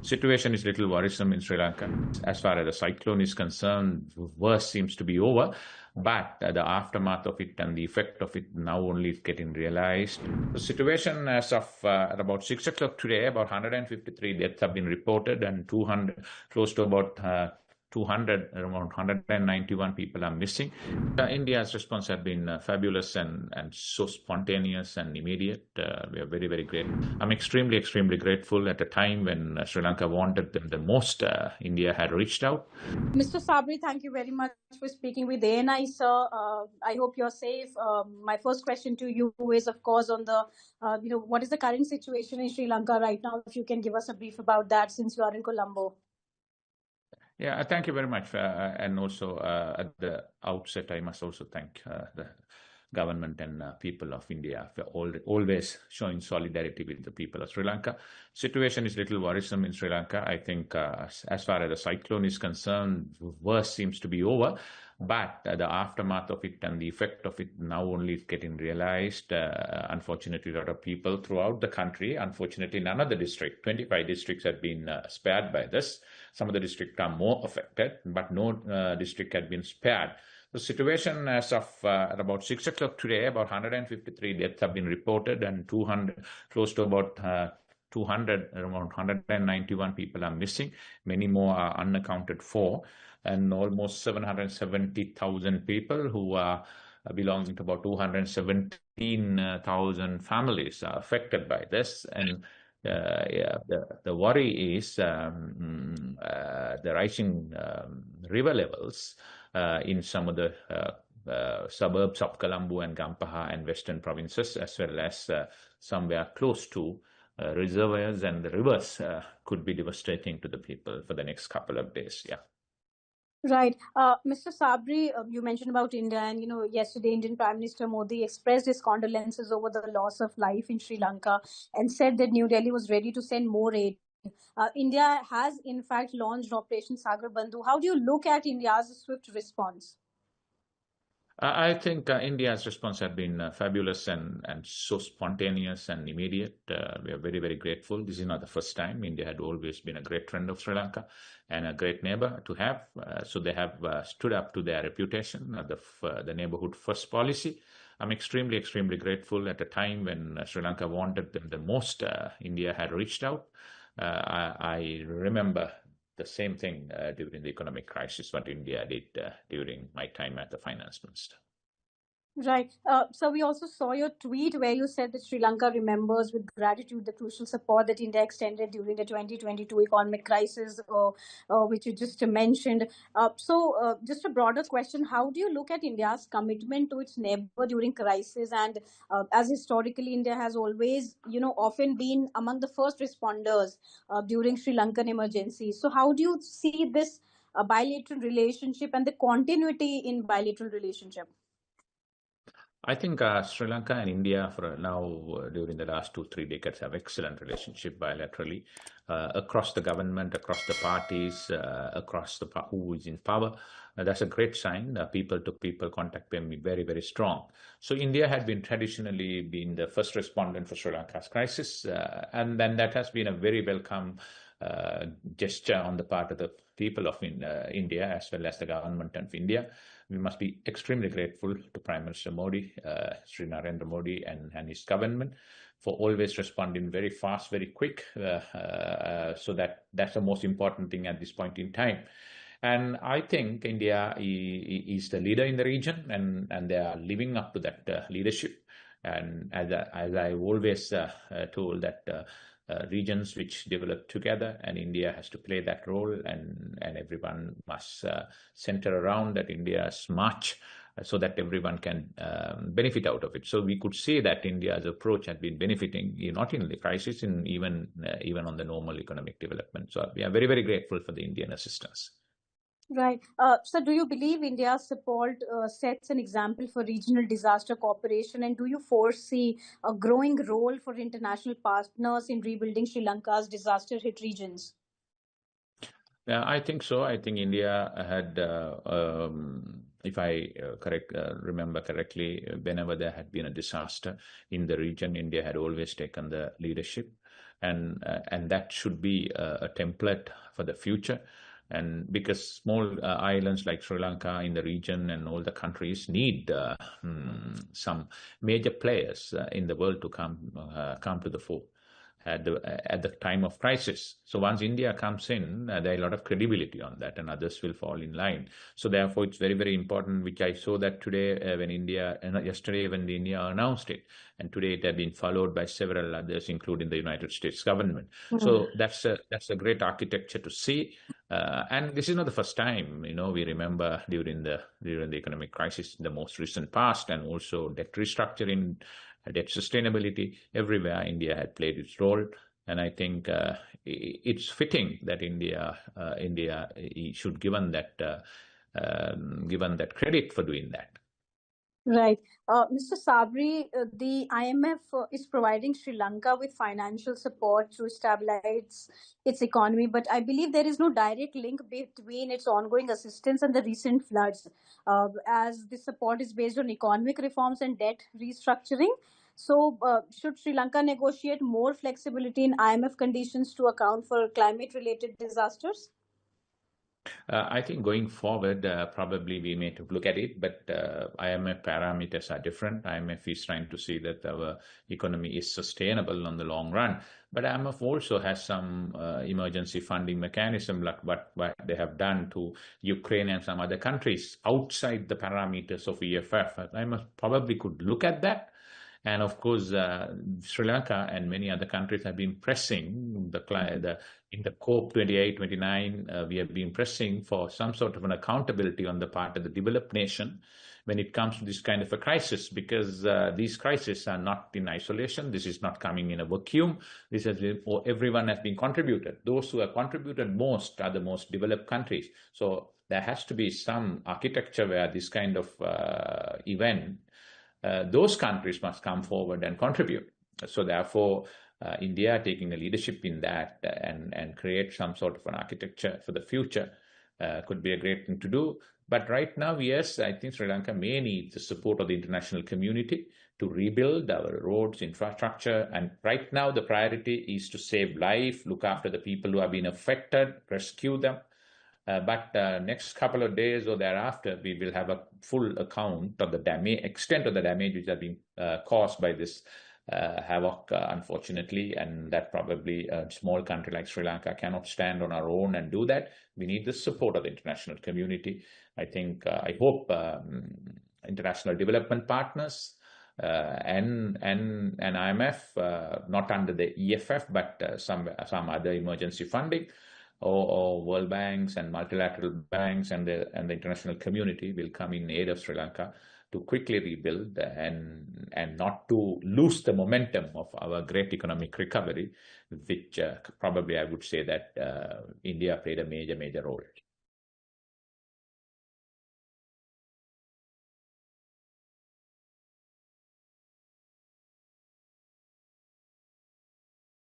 Situation is a little worrisome in Sri Lanka. As far as the cyclone is concerned, worst seems to be over, but the aftermath of it and the effect of it now only is getting realized. The situation as of at about 6 o'clock today, about 153 deaths have been reported and 200, close to about 200, around 191 people are missing. India's response has been fabulous and so spontaneous and immediate. We are very, very grateful. I'm extremely, extremely grateful at a time when Sri Lanka wanted them the most. India had reached out. Mr. Sabry, thank you very much for speaking with ANI, sir. I hope you're safe. My first question to you is, of course, on the, what is the current situation in Sri Lanka right now? If you can give us a brief about that, since you are in Colombo. Yeah, thank you very much. And also at the outset, I must also thank the government and people of India for always showing solidarity with the people of Sri Lanka. Situation is a little worrisome in Sri Lanka. I think as far as the cyclone is concerned, worst seems to be over, but the aftermath of it and the effect of it now only is getting realized. Unfortunately, a lot of people throughout the country, unfortunately, none of the districts, 25 districts have been spared by this. Some of the districts are more affected, but no district had been spared. The situation as of at about 6 o'clock today, about 153 deaths have been reported and 200, close to about 200, around 191 people are missing. Many more are unaccounted for, and almost 770,000 people who are belonging to about 217,000 families are affected by this. And the worry is the rising river levels in some of the suburbs of Colombo and Gampaha and western provinces, as well as somewhere close to reservoirs and the rivers could be devastating to the people for the next couple of days. Yeah. Right. Mr. Sabry, you mentioned about India, and yesterday Indian Prime Minister Modi expressed his condolences over the loss of life in Sri Lanka and said that New Delhi was ready to send more aid. India has in fact launched Operation Sagar Bandhu. How do you look at India's swift response? I think India's response has been fabulous and so spontaneous and immediate. We are very, very grateful. This is not the first time. India had always been a great friend of Sri Lanka and a great neighbor to have. So they have stood up to their reputation, the neighborhood first policy. I'm extremely, extremely grateful at a time when Sri Lanka wanted them the most. India had reached out. I remember the same thing during the economic crisis, what India did during my time as the finance minister. Right. So we also saw your tweet where you said that Sri Lanka remembers with gratitude the crucial support that India extended during the 2022 economic crisis, which you just mentioned. So just a broader question, how do you look at India's commitment to its neighbor during crisis? And as historically, India has always, often been among the first responders during Sri Lankan emergencies. So how do you see this bilateral relationship and the continuity in bilateral relationship? I think Sri Lanka and India for now during the last 2-3 decades have excellent relationship bilaterally across the government, across the parties, across the who is in power. That's a great sign. People-to-people contact can be very, very strong. So India had been traditionally been the first respondent for Sri Lanka's crisis, and then that has been a very welcome gesture on the part of the people of India as well as the government of India. We must be extremely grateful to Prime Minister Modi, Sri Narendra Modi and his government for always responding very fast, very quick. So that's the most important thing at this point in time. And I think India is the leader in the region, and they are living up to that leadership. And as I always told that regions which develop together, and India has to play that role, and everyone must center around that India's march so that everyone can benefit out of it. So we could say that India's approach has been benefiting not in the crisis, in even on the normal economic development. So we are very, very grateful for the Indian assistance. Right. So do you believe India's support sets an example for regional disaster cooperation? And do you foresee a growing role for international partners in rebuilding Sri Lanka's disaster-hit regions? Yeah, I think so. I think India had, if I remember correctly, whenever there had been a disaster in the region, India had always taken the leadership. and that should be a template for the future. And because small islands like Sri Lanka in the region and all the countries need some major players in the world to come to the fore at the time of crisis. So once India comes in, there are a lot of credibility on that, and others will fall in line. So therefore, it's very, very important, which I saw that today when yesterday when India announced it, and today it had been followed by several others, including the United States government. So that's a great architecture to see. And this is not the first time, we remember during the economic crisis in the most recent past, and also debt restructuring, debt sustainability, everywhere India had played its role. And I think it's fitting that India should given that credit for doing that. Right. Mr. Sabry, the IMF is providing Sri Lanka with financial support to stabilize its economy, but I believe there is no direct link between its ongoing assistance and the recent floods, as the support is based on economic reforms and debt restructuring. So, should Sri Lanka negotiate more flexibility in IMF conditions to account for climate-related disasters? I think going forward, probably we may look at it, but IMF parameters are different. IMF is trying to see that our economy is sustainable on the long run. But IMF also has some emergency funding mechanism, like what they have done to Ukraine and some other countries outside the parameters of EFF. IMF probably could look at that. And of course, Sri Lanka and many other countries have been pressing in the COP 28, 29, we have been pressing for some sort of an accountability on the part of the developed nation when it comes to this kind of a crisis, because these crises are not in isolation. This is not coming in a vacuum. Everyone has been contributed. Those who have contributed most are the most developed countries. So there has to be some architecture where this kind of event, those countries must come forward and contribute. So therefore, India taking a leadership in that and create some sort of an architecture for the future could be a great thing to do. But right now, yes, I think Sri Lanka may need the support of the international community to rebuild our roads, infrastructure. And right now, the priority is to save life, look after the people who have been affected, rescue them. But next couple of days or thereafter, we will have a full account of the extent of the damage which has been caused by this havoc, unfortunately, and that probably a small country like Sri Lanka cannot stand on our own and do that. We need the support of the international community. I hope international development partners and IMF, not under the EFF, but some other emergency funding, or World Banks and multilateral banks and the international community will come in aid of Sri Lanka to quickly rebuild and not to lose the momentum of our great economic recovery, which probably I would say that India played a major role.